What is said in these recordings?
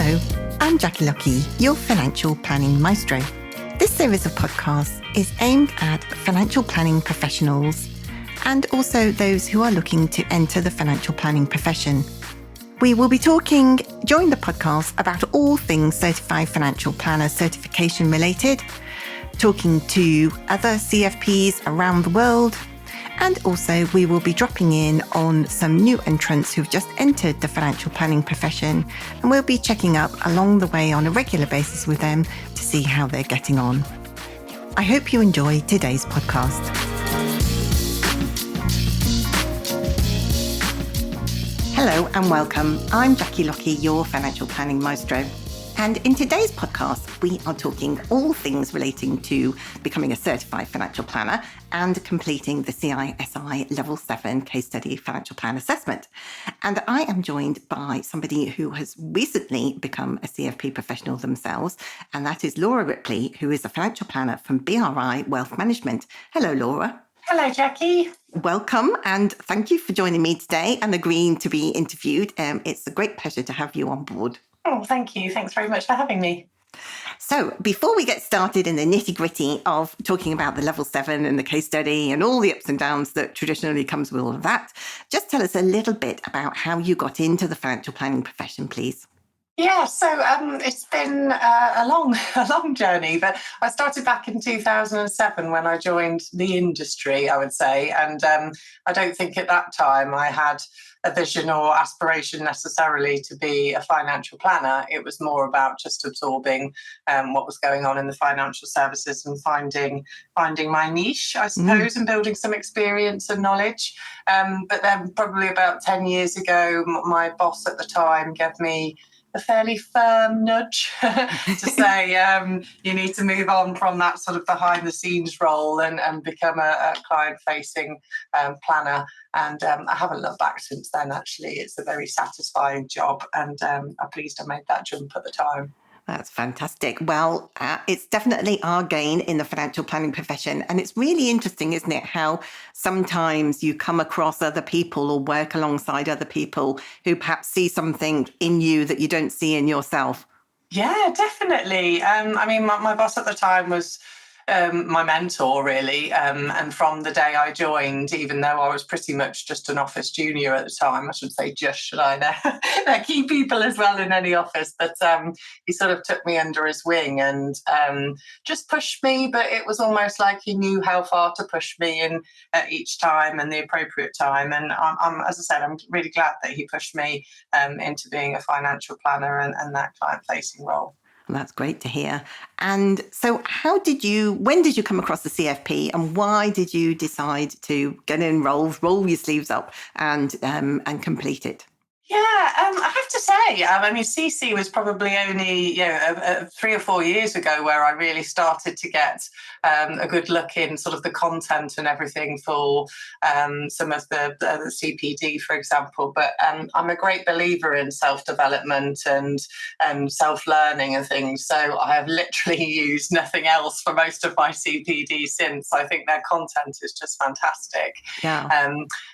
Hello, I'm Jackie Lucky, your financial planning maestro. This series of podcasts is aimed at financial planning professionals and also those who are looking to enter the financial planning profession. We will be talking during the podcast about all things certified financial planner certification related, talking to other CFPs around the world, and also we will be dropping in on some new entrants who've just entered the financial planning profession, and we'll be checking up along the way on a regular basis with them to see how they're getting on. I hope you enjoy today's podcast. Hello and welcome. I'm Jackie Lucky, your financial planning maestro. And in today's podcast, we are talking all things relating to becoming a certified financial planner and completing the CISI Level 7 Case Study Financial Plan Assessment. And I am joined by somebody who has recently become a CFP professional themselves, and that is Laura Ripley, who is a financial planner from BRI Wealth Management. Hello, Laura. Hello, Jackie. Welcome, and thank you for joining me today and agreeing to be interviewed. It's a great pleasure to have you on board. Oh, thank you. Thanks very much for having me. So before we get started in the nitty-gritty of talking about the level 7 and the case study and all the ups and downs that traditionally comes with all of that, just tell us a little bit about how you got into the financial planning profession, please. Yeah, so it's been a long journey, but I started back in 2007 when I joined the industry, I would say, and I don't think at that time I had a vision or aspiration necessarily to be a financial planner. It was more about just absorbing what was going on in the financial services and finding my niche, I suppose, and building some experience and knowledge. But then probably about 10 years ago, my boss at the time gave me a fairly firm nudge to say you need to move on from that sort of behind the scenes role and become a client-facing planner. And I haven't looked back since then, actually. It's a very satisfying job, and I'm pleased I made that jump at the time. That's fantastic. Well, it's definitely our gain in the financial planning profession. And it's really interesting, isn't it, how sometimes you come across other people or work alongside other people who perhaps see something in you that you don't see in yourself. Yeah, definitely. I mean, my boss at the time was my mentor, really. And from the day I joined, even though I was pretty much just an office junior at the time, I should say just, should I? They're key people as well in any office. But he sort of took me under his wing and just pushed me. But it was almost like he knew how far to push me in at each time and the appropriate time. And as I said, I'm really glad that he pushed me into being a financial planner and that client-facing role. That's great to hear. And so when did you come across the CFP, and why did you decide to get involved, roll your sleeves up and complete it? Yeah, I have to say, I mean, CISI was probably only 3 or 4 years ago where I really started to get a good look in sort of the content and everything for some of the CPD, for example. But I'm a great believer in self-development and self-learning and things. So I have literally used nothing else for most of my CPD since. I think their content is just fantastic. Yeah.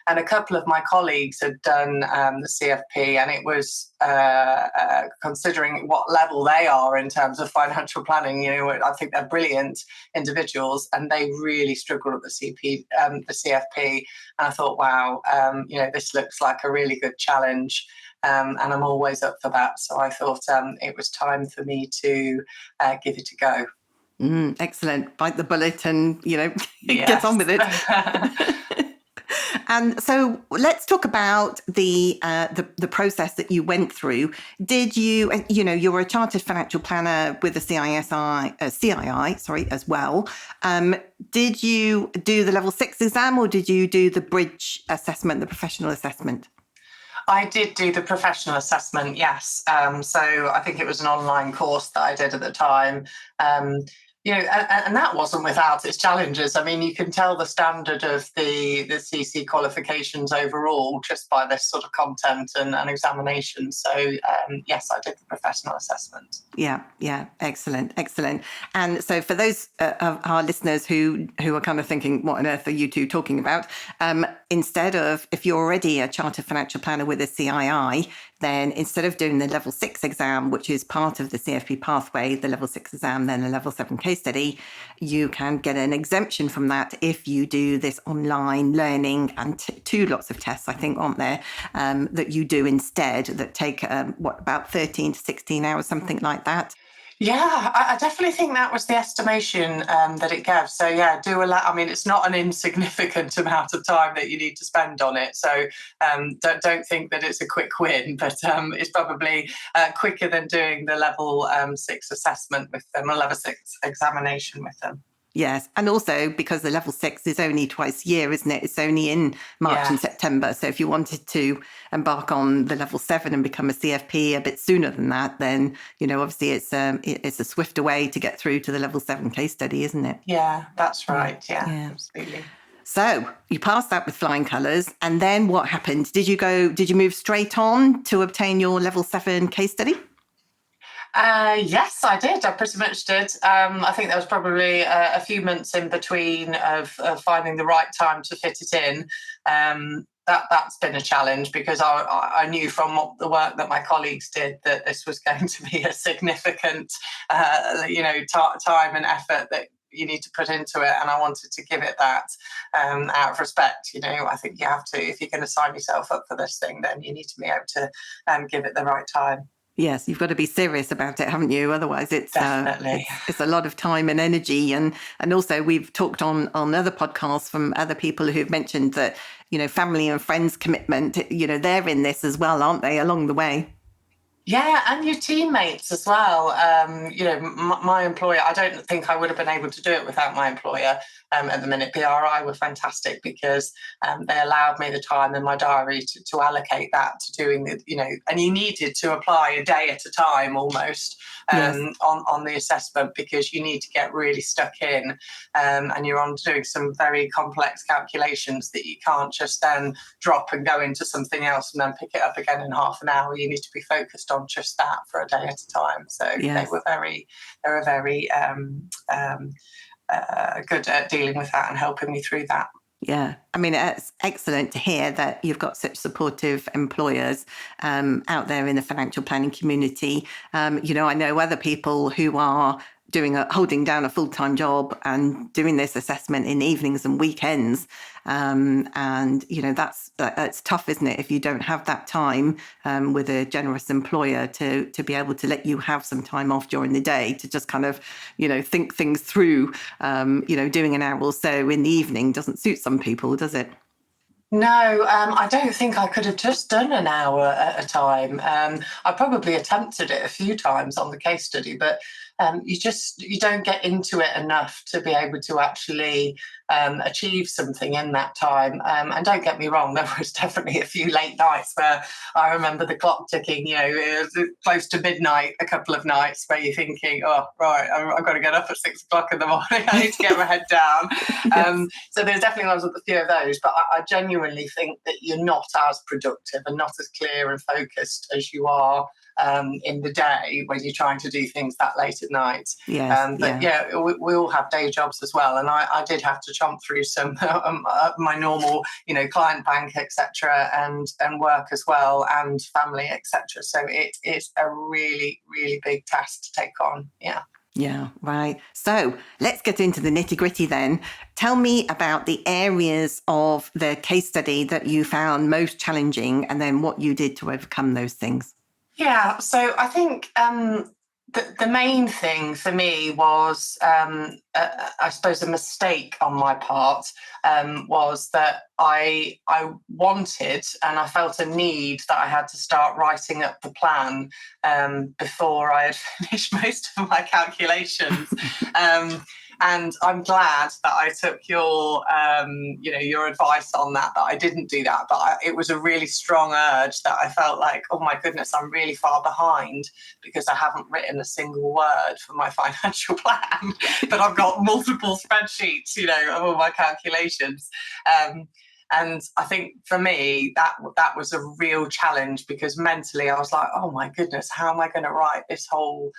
And a couple of my colleagues had done the CFP, and it was considering what level they are in terms of financial planning. I think they're brilliant individuals, and they really struggle at the CFP. And I thought, wow, this looks like a really good challenge. And I'm always up for that. So I thought it was time for me to give it a go. Excellent. Bite the bullet and, get on with it. And so let's talk about the process that you went through. Did you, you were a chartered financial planner with the CII, as well. Did you do the level 6 exam, or did you do the bridge assessment, the professional assessment? I did do the professional assessment, yes. So I think it was an online course that I did at the time. And that wasn't without its challenges. I mean, you can tell the standard of the CC qualifications overall just by this sort of content and examination. So yes, I did the professional assessment. Yeah, excellent. And so for those of our listeners who are kind of thinking, what on earth are you two talking about? Instead of, if you're already a chartered financial planner with a CII, then instead of doing the level 6 exam, which is part of the CFP pathway, the level 6 exam, then a level 7 case study, you can get an exemption from that if you do this online learning and 2 lots of tests, I think, aren't there, that you do instead that take, about 13 to 16 hours, something like that. Yeah, I definitely think that was the estimation that it gave. So yeah, I mean, it's not an insignificant amount of time that you need to spend on it. So don't think that it's a quick win, but it's probably quicker than doing the level 6 assessment with them, or level 6 examination with them. Yes. And also because the level 6 is only twice a year, isn't it? It's only in March and September. So if you wanted to embark on the level 7 and become a CFP a bit sooner than that, then, obviously it's a swifter way to get through to the level 7 case study, isn't it? Yeah, that's right. Yeah. Absolutely. So you passed that with flying colours. And then what happened? Did you move straight on to obtain your level 7 case study? Yes, I did. I pretty much did. I think there was probably a few months in between of finding the right time to fit it in. That's been a challenge because I knew from the work that my colleagues did that this was going to be a significant, time and effort that you need to put into it, and I wanted to give it that out of respect. I think you have to, if you're going to sign yourself up for this thing, then you need to be able to give it the right time. Yes, you've got to be serious about it, haven't you? Otherwise, it's a lot of time and energy. And also, we've talked on other podcasts from other people who've mentioned that, family and friends commitment, they're in this as well, aren't they, along the way? Yeah, and your teammates as well. My employer, I don't think I would have been able to do it without my employer at the minute. BRI were fantastic because they allowed me the time in my diary to allocate that to doing and you needed to apply a day at a time almost on the assessment because you need to get really stuck in and you're on doing some very complex calculations that you can't just then drop and go into something else and then pick it up again in half an hour. You need to be focused on just that for a day at a time. So they were very good at dealing with that and helping me through that. Yeah, I mean, it's excellent to hear that you've got such supportive employers out there in the financial planning community. I know other people who are holding down a full-time job and doing this assessment in evenings and weekends. That's tough, isn't it? If you don't have that time with a generous employer to be able to let you have some time off during the day to just kind of, think things through, doing an hour or so in the evening doesn't suit some people, does it? No, I don't think I could have just done an hour at a time. I probably attempted it a few times on the case study, but you don't get into it enough to be able to actually achieve something in that time. And don't get me wrong, there was definitely a few late nights where I remember the clock ticking, it was close to midnight a couple of nights where you're thinking, oh, right, I've got to get up at 6 o'clock in the morning. I need to get my head down. So there's definitely a few of those, but I genuinely think that you're not as productive and not as clear and focused as you are in the day when you're trying to do things that late at night. We all have day jobs as well, and I did have to chomp through some my normal client bank, etc., and work as well, and family, etc. So it's a really, really big task to take on. Yeah, right. So let's get into the nitty-gritty then. Tell me about the areas of the case study that you found most challenging and then what you did to overcome those things. Yeah, so I think the main thing for me was, I suppose, a mistake on my part was that I wanted and I felt a need that I had to start writing up the plan before I had finished most of my calculations. And I'm glad that I took your advice on that I didn't do that. But it was a really strong urge that I felt like, oh my goodness, I'm really far behind because I haven't written a single word for my financial plan, but I've got multiple spreadsheets, of all my calculations. And I think for me, that was a real challenge, because mentally I was like, oh my goodness, how am I going to write this whole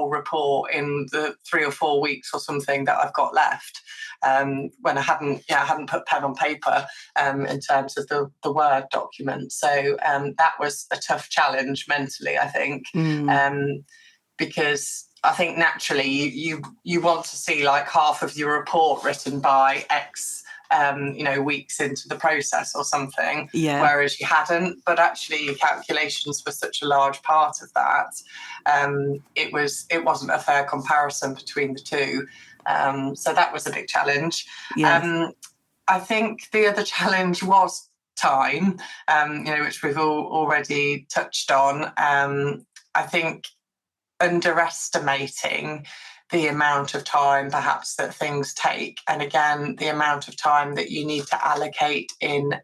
report in the 3 or 4 weeks or something that I've got left, when I hadn't put pen on paper in terms of the Word document. So that was a tough challenge mentally, I think, because I think naturally you want to see like half of your report written by X weeks into the process or something, whereas you hadn't. But actually your calculations were such a large part of that. It wasn't a fair comparison between the two. So that was a big challenge. I think the other challenge was time, which we've already touched on. I think underestimating the amount of time perhaps that things take, and again the amount of time that you need to allocate in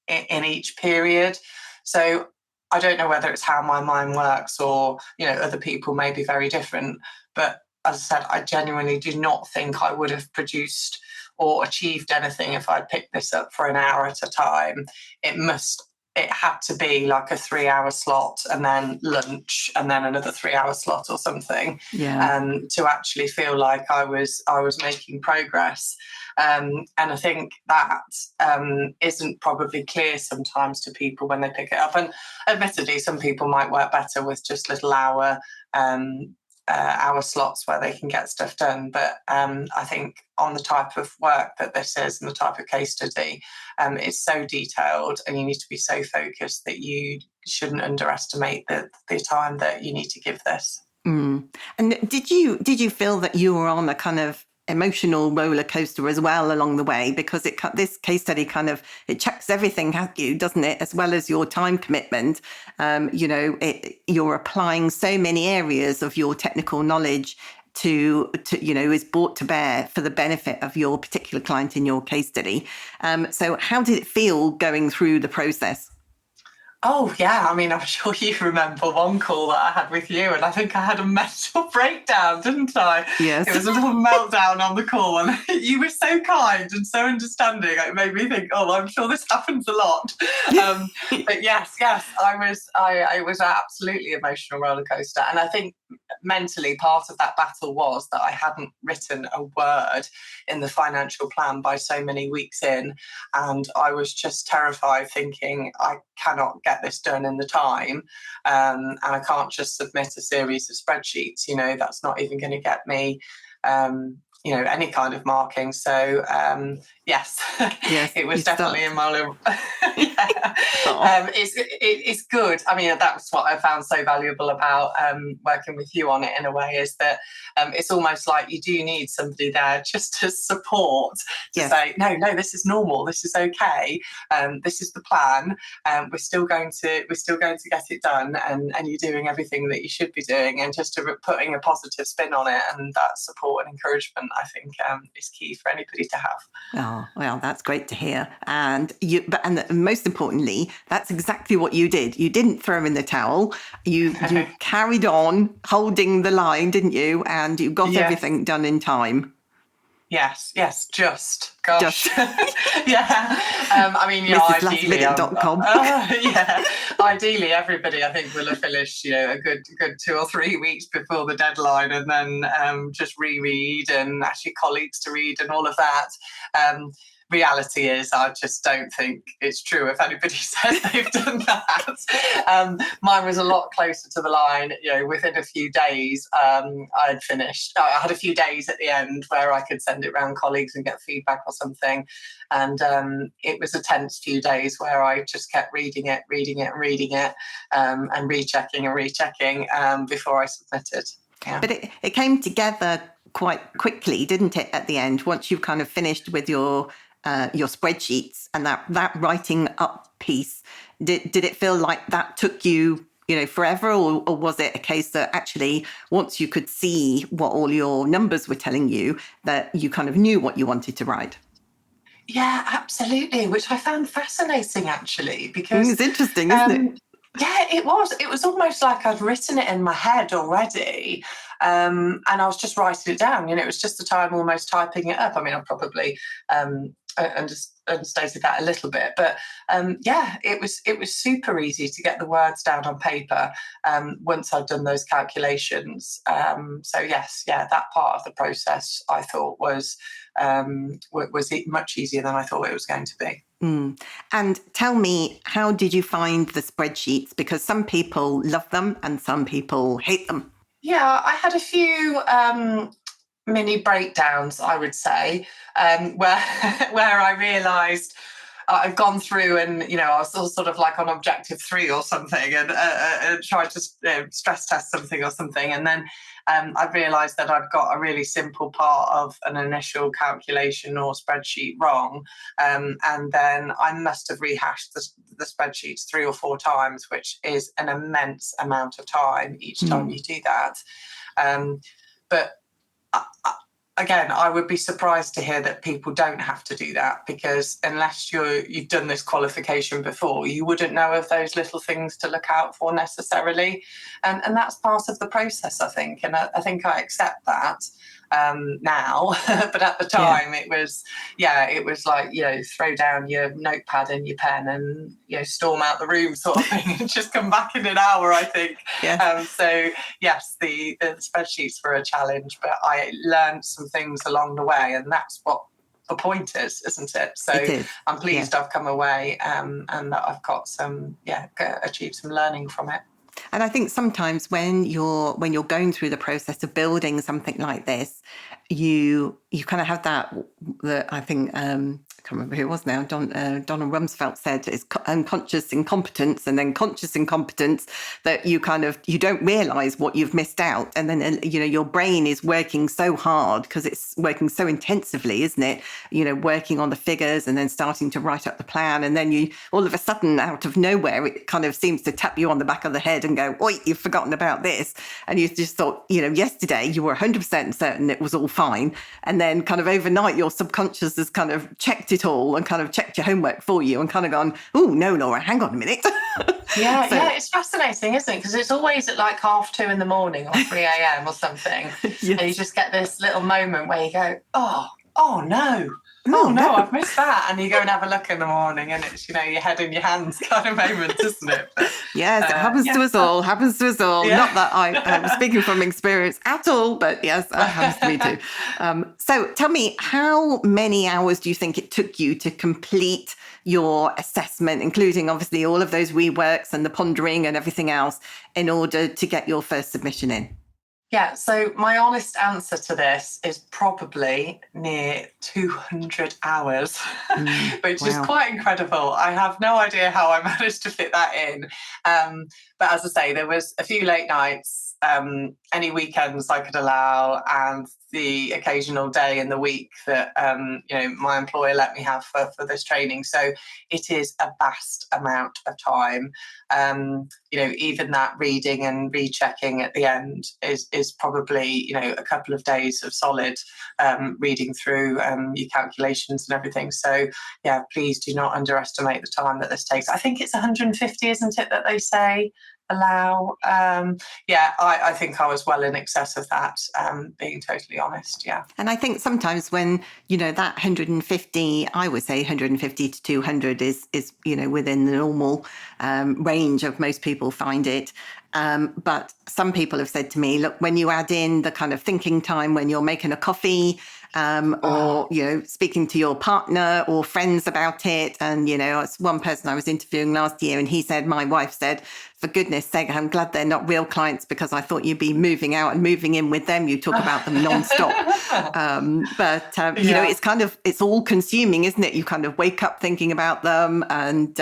each period. So I don't know whether it's how my mind works, or other people may be very different, but as I said, I genuinely do not think I would have produced or achieved anything if I'd picked this up for an hour at a time. It had to be like a 3-hour slot and then lunch and then another 3-hour slot or something, to actually feel like I was making progress. And I think that isn't probably clear sometimes to people when they pick it up. And admittedly, some people might work better with just little hour slots where they can get stuff done. But I think on the type of work that this is and the type of case study, it's so detailed and you need to be so focused that you shouldn't underestimate the time that you need to give this. And did you feel that you were on a kind of emotional roller coaster as well along the way, because this case study it checks everything at you, doesn't it, as well as your time commitment? You're applying so many areas of your technical knowledge to is brought to bear for the benefit of your particular client in your case study. So how did it feel going through the process? Oh, yeah. I mean, I'm sure you remember one call that I had with you, and I think I had a mental breakdown, didn't I? Yes. It was a little meltdown on the call, and you were so kind and so understanding. It made me think, oh, I'm sure this happens a lot. But yes, I was an absolutely emotional roller coaster. And I think mentally part of that battle was that I hadn't written a word in the financial plan by so many weeks in. And I was just terrified, thinking, I cannot get this done in the time, and I can't just submit a series of spreadsheets. That's not even going to get me any kind of marking. So yes, it was definitely in my little it's good. I mean, that's what I found so valuable about working with you on it, in a way, is that it's almost like you do need somebody there just to support, to say, no, this is normal, this is okay, this is the plan, we're still going to get it done, and you're doing everything that you should be doing, and just putting a positive spin on it. And that support and encouragement, I think, is key for anybody to have. Oh, well, that's great to hear. And most importantly, that's exactly what you did. You didn't throw in the towel. You carried on holding the line, didn't you? And you got everything done in time. Yes, gosh. Yeah. I mean, MrsLastMinute.com. Ideally, everybody, I think, will have finished, a good 2 or 3 weeks before the deadline, and then just reread, and actually colleagues to read and all of that. Reality is, I just don't think it's true if anybody says they've done that. Mine was a lot closer to the line. Within a few days, I'd finished. I had a few days at the end where I could send it around colleagues and get feedback or something. And it was a tense few days where I just kept reading it, and rechecking before I submitted. Yeah. But it came together quite quickly, didn't it, at the end, once you've kind of finished with your spreadsheets and that writing up piece? Did it feel like that took you forever? Or was it a case that actually once you could see what all your numbers were telling you, that you kind of knew what you wanted to write? Yeah, absolutely, which I found fascinating, actually, because It's interesting, isn't it? yeah, it was. It was almost like I'd written it in my head already, and I was just writing it down. It was just the time almost typing it up. I mean, I probably understated that a little bit, but yeah, it was super easy to get the words down on paper once I'd done those calculations. So yes, yeah, that part of the process I thought was much easier than I thought it was going to be. Mm. And tell me, how did you find the spreadsheets? Because some people love them and some people hate them. Yeah, I had a few mini breakdowns, I would say, where where I realised I'd gone through and I was sort of like on objective 3 or something, and tried to stress test something or something, and then I realised that I'd got a really simple part of an initial calculation or spreadsheet wrong, and then I must have rehashed the spreadsheets 3 or 4 times, which is an immense amount of time each time you do that. But again, I would be surprised to hear that people don't have to do that, because unless you've done this qualification before, you wouldn't know of those little things to look out for necessarily. And that's part of the process, I think. And I think I accept that now. But at the time, it was like, throw down your notepad and your pen and, storm out the room sort of thing, and just come back in an hour, I think. So yes, the spreadsheets were a challenge, but I learned some things along the way, and that's what the point is, isn't it? So I'm pleased I've come away and that I've got some, achieved some learning from it. And I think sometimes when you're going through the process of building something like this, you kind of have that I think I can't remember who it was now. Donald Rumsfeld said it's unconscious incompetence, and then conscious incompetence, that you don't realise what you've missed out, and then your brain is working so hard because it's working so intensively, isn't it? Working on the figures and then starting to write up the plan, and then you all of a sudden, out of nowhere, it kind of seems to tap you on the back of the head and go, "Oi, you've forgotten about this," and you just thought, yesterday you were 100% certain it was all fine, and then kind of overnight your subconscious has kind of checked it all and kind of checked your homework for you and kind of gone, "Oh no, Laura, hang on a minute." Yeah, it's fascinating, isn't it? Because it's always at like 2:30 in the morning or 3 a.m. or something. And you just get this little moment where you go, oh no. Oh no, I've missed that. And you go and have a look in the morning, and it's, your head in your hands kind of moment, isn't it? But, yes, it happens to us all. Yeah. Not that I'm speaking from experience at all, but yes, it happens to me too. So tell me, how many hours do you think it took you to complete your assessment, including obviously all of those reworks and the pondering and everything else, in order to get your first submission in? Yeah, so my honest answer to this is probably near 200 hours, which is quite incredible. I have no idea how I managed to fit that in. But as I say, there was a few late nights, any weekends I could allow, and the occasional day in the week that my employer let me have for this training. So it is a vast amount of time. Even that reading and rechecking at the end is probably a couple of days of solid reading through your calculations and everything. So yeah, please do not underestimate the time that this takes. I think it's 150, isn't it, that they say allow? I think I was well in excess of that, being totally honest. Yeah. And I think sometimes when that 150, I would say 150 to 200 is within the normal range of most people find it. But some people have said to me, look, when you add in the kind of thinking time when you're making a coffee, or speaking to your partner or friends about it, and it's one person I was interviewing last year, and he said, my wife said, for goodness sake, I'm glad they're not real clients, because I thought you'd be moving out and moving in with them. You talk about them nonstop. It's kind of, it's all consuming, isn't it? You kind of wake up thinking about them, and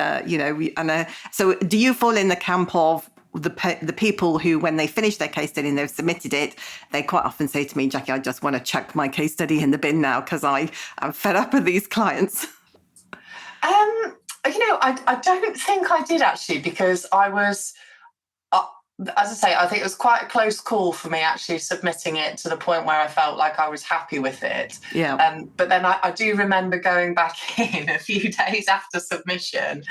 so do you fall in the camp of the people who, when they finish their case study and they've submitted it, they quite often say to me, Jackie, I just want to chuck my case study in the bin now because I'm fed up with these clients? I don't think I did, actually, because I as I say, I think it was quite a close call for me actually submitting it to the point where I felt like I was happy with it. Yeah. But then I do remember going back in a few days after submission,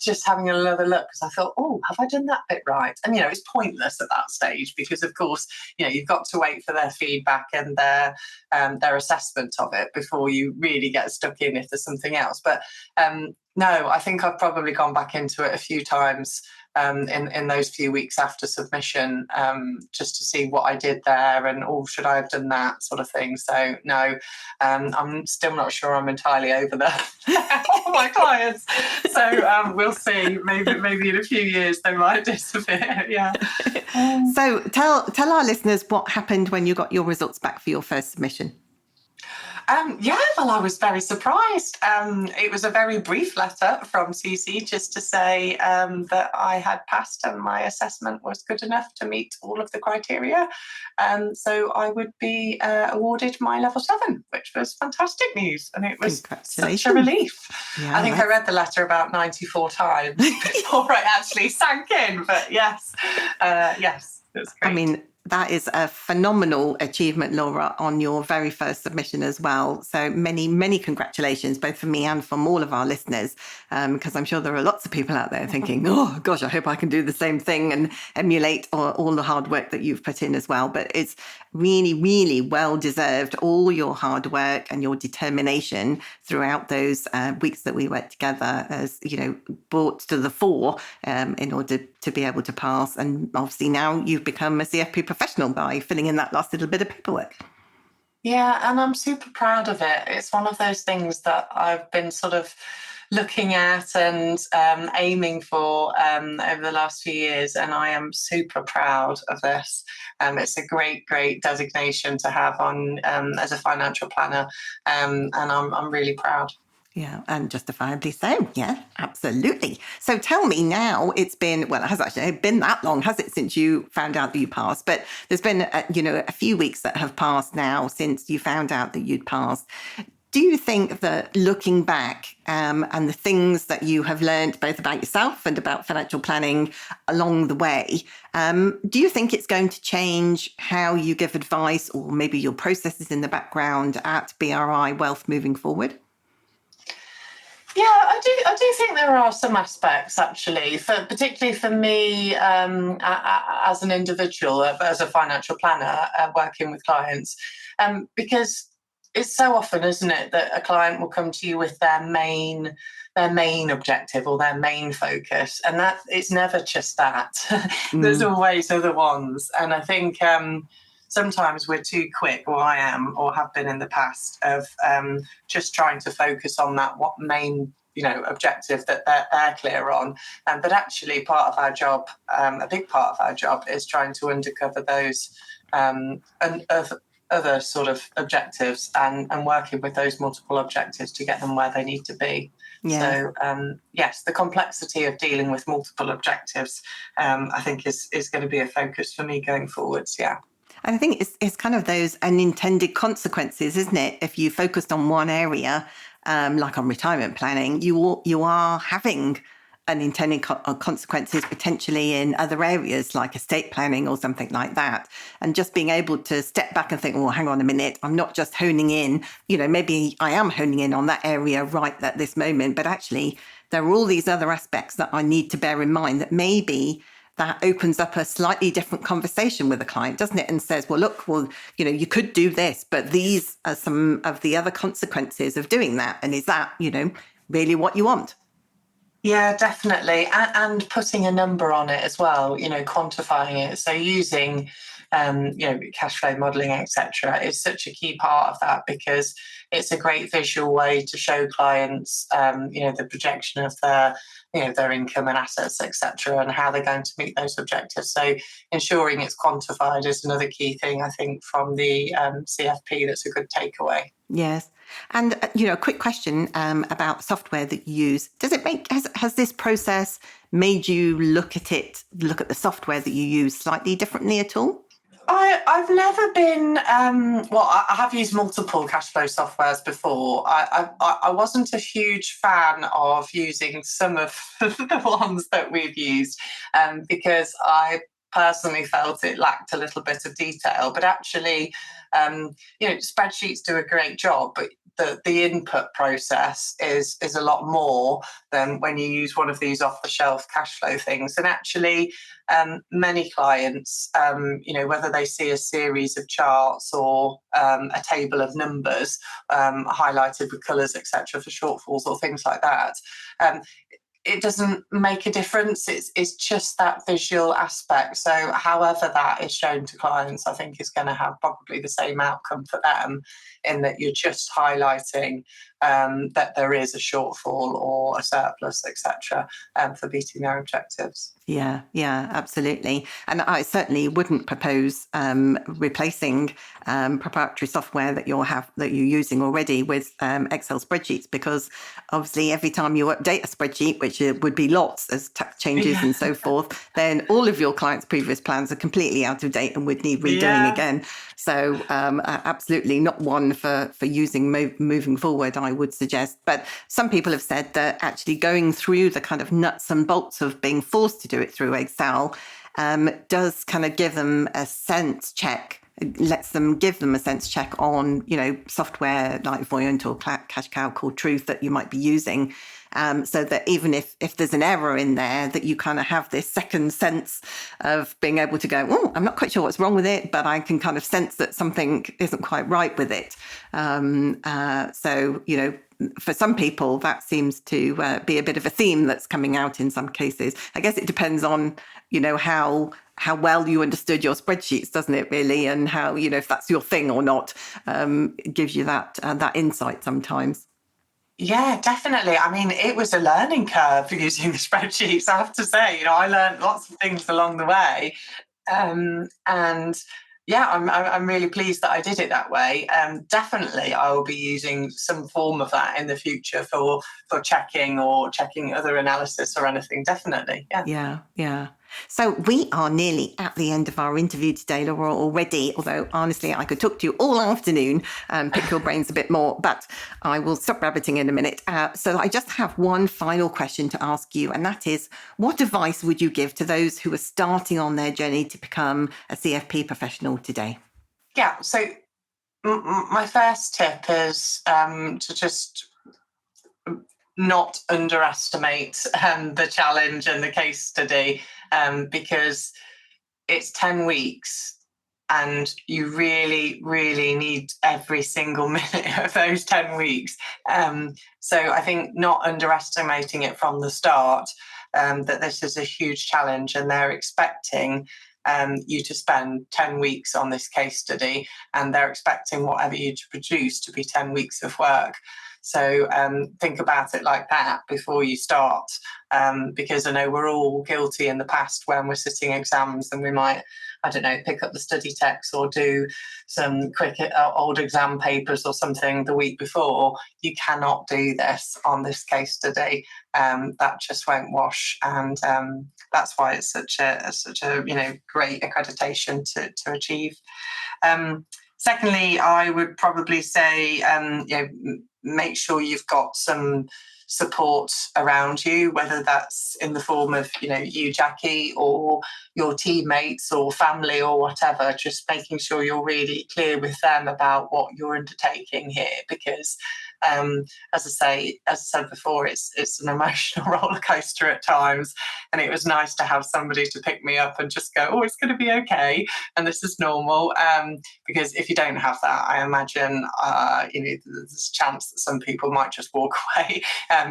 just having another look, because I thought, oh, have I done that bit right? And, it's pointless at that stage because, of course, you've got to wait for their feedback and their assessment of it before you really get stuck in if there's something else. But no, I think I've probably gone back into it a few times in those few weeks after submission, just to see what I did there and, should I have done that sort of thing. So no, I'm still not sure I'm entirely over all my clients. So we'll see. Maybe in a few years they might disappear. Yeah. So tell our listeners what happened when you got your results back for your first submission. Well, I was very surprised. It was a very brief letter from CISI just to say that I had passed and my assessment was good enough to meet all of the criteria. So I would be awarded my level 7, which was fantastic news. And it was such a relief. Yeah, I think I read the letter about 94 times before it actually sank in. But yes, it was great. I mean, that is a phenomenal achievement, Laura, on your very first submission as well. So many, many congratulations, both from me and from all of our listeners, because I'm sure there are lots of people out there thinking, oh, gosh, I hope I can do the same thing and emulate all the hard work that you've put in as well. But it's really, really well deserved, all your hard work and your determination throughout those weeks that we worked together as, brought to the fore in order to be able to pass. And obviously now you've become a CFP professional by filling in that last little bit of paperwork. Yeah, and I'm super proud of it. It's one of those things that I've been sort of looking at and aiming for over the last few years, and I am super proud of this. It's a great, great designation to have on as a financial planner, and I'm really proud. Yeah, and justifiably so. Yeah, absolutely. So tell me now, it has actually been that long, has it, since you found out that you passed? But there's been, a few weeks that have passed now since you found out that you'd passed. Do you think that looking back and the things that you have learned both about yourself and about financial planning along the way, do you think it's going to change how you give advice or maybe your processes in the background at BRI Wealth moving forward? Yeah, I do think there are some aspects actually, particularly for me as an individual, as a financial planner working with clients, because it's so often, isn't it, that a client will come to you with their main objective or their main focus, and that it's never just that. There's always other ones, and I think sometimes we're too quick, or I am, or have been in the past, of just trying to focus on that main, objective that they're clear on. But actually, part of our job, a big part of our job, is trying to uncover those other sort of objectives and working with those multiple objectives to get them where they need to be. Yeah. So, yes, the complexity of dealing with multiple objectives, I think, is going to be a focus for me going forwards. Yeah. And I think it's kind of those unintended consequences, isn't it? If you focused on one area, like on retirement planning, you are having unintended consequences potentially in other areas like estate planning or something like that. And just being able to step back and think, well, hang on a minute, I'm not just honing in, maybe I am honing in on that area right at this moment, but actually there are all these other aspects that I need to bear in mind that maybe that opens up a slightly different conversation with a client, doesn't it? And says, well, look, you could do this, but these are some of the other consequences of doing that. And is that, really what you want? Yeah, definitely. And putting a number on it as well, quantifying it. So using, cash flow modelling, etc., is such a key part of that, because it's a great visual way to show clients, the projection of their income and assets, etc., and how they're going to meet those objectives. So ensuring it's quantified is another key thing, I think, from the CFP that's a good takeaway. Yes. And, a quick question about software that you use. Has this process made you look at the software that you use slightly differently at all? I've never been, I have used multiple cash flow softwares before. I wasn't a huge fan of using some of the ones that we've used, because I personally felt it lacked a little bit of detail, but actually, spreadsheets do a great job, but the input process is a lot more than when you use one of these off-the-shelf cash flow things. And actually, many clients, whether they see a series of charts or a table of numbers highlighted with colours, etc., for shortfalls or things like that, it doesn't make a difference. It's just that visual aspect. So however that is shown to clients, I think is going to have probably the same outcome for them, in that you're just highlighting that there is a shortfall or a surplus, etc., for meeting their objectives. Yeah, absolutely. And I certainly wouldn't propose replacing proprietary software that you're using already with Excel spreadsheets, because obviously every time you update a spreadsheet, which would be lots as tax changes and so forth, then all of your clients' previous plans are completely out of date and would need redoing again. So absolutely not one for using moving forward, I would suggest. But some people have said that actually going through the kind of nuts and bolts of being forced to do it through Excel does kind of give them a sense check, lets them give them a sense check on, software like Voyant or Cash Cow called Truth that you might be using. So that even if there's an error in there, that you kind of have this second sense of being able to go, oh, I'm not quite sure what's wrong with it, but I can kind of sense that something isn't quite right with it. So, for some people, that seems to be a bit of a theme that's coming out in some cases. I guess it depends on, how well you understood your spreadsheets, doesn't it, really? And how, if that's your thing or not, gives you that insight sometimes. Yeah, definitely. I mean, it was a learning curve for using the spreadsheets, I have to say. I learned lots of things along the way. And yeah, I'm really pleased that I did it that way. Definitely, I will be using some form of that in the future for checking other analysis or anything. Definitely, yeah. Yeah. So we are nearly at the end of our interview today, Laura, already, although honestly, I could talk to you all afternoon and pick your brains a bit more, but I will stop rabbiting in a minute. So I just have one final question to ask you, and that is, what advice would you give to those who are starting on their journey to become a CFP professional today? Yeah, so my first tip is to just not underestimate the challenge and the case study, because it's 10 weeks and you really, really need every single minute of those 10 weeks. So I think not underestimating it from the start, that this is a huge challenge and they're expecting you to spend 10 weeks on this case study, and they're expecting whatever you produce to be 10 weeks of work. So think about it like that before you start, because I know we're all guilty in the past when we're sitting exams and we might, pick up the study text or do some quick old exam papers or something the week before. You cannot do this on this case study. That just won't wash, and that's why it's such a great accreditation to achieve. Secondly, I would probably say make sure you've got some support around you, whether that's in the form of you, Jackie, or your teammates or family or whatever. Just making sure you're really clear with them about what you're undertaking here, because as I said before, it's an emotional roller coaster at times, and it was nice to have somebody to pick me up and just go, oh, it's going to be okay, and this is normal. Because if you don't have that, I imagine there's a chance that some people might just walk away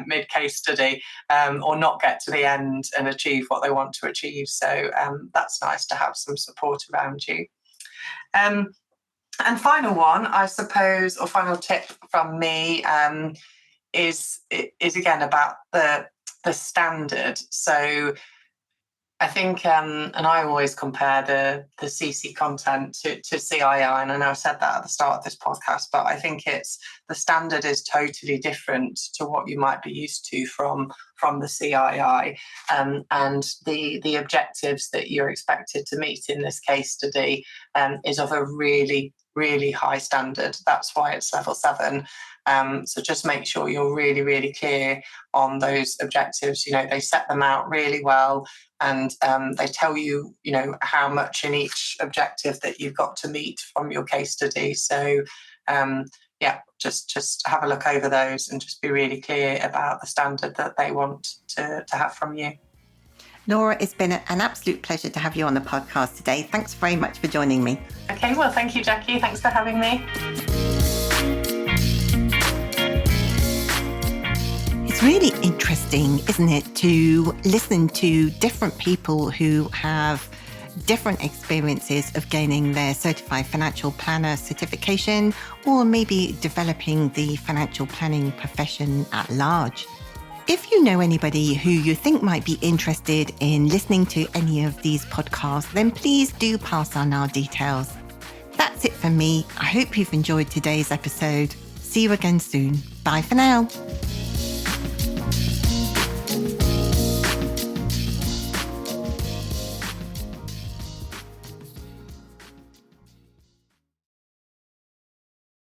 mid case study, or not get to the end and achieve what they want to achieve. So that's nice to have some support around you. And final one, I suppose, or final tip from me, is again about the standard. So I think, and I always compare the CC content to CII, and I know I said that at the start of this podcast, but I think the standard is totally different to what you might be used to from the CII, and the objectives that you're expected to meet in this case study is of a really, really high standard. That's why it's level 7. So just make sure you're really, really clear on those objectives. They set them out really well, and they tell you, how much in each objective that you've got to meet from your case study. So just have a look over those and just be really clear about the standard that they want to have from you. Laura, it's been an absolute pleasure to have you on the podcast today. Thanks very much for joining me. Okay, well, thank you, Jackie. Thanks for having me. It's really interesting, isn't it, to listen to different people who have different experiences of gaining their Certified Financial Planner certification, or maybe developing the financial planning profession at large. If you know anybody who you think might be interested in listening to any of these podcasts, then please do pass on our details. That's it from me. I hope you've enjoyed today's episode. See you again soon. Bye for now.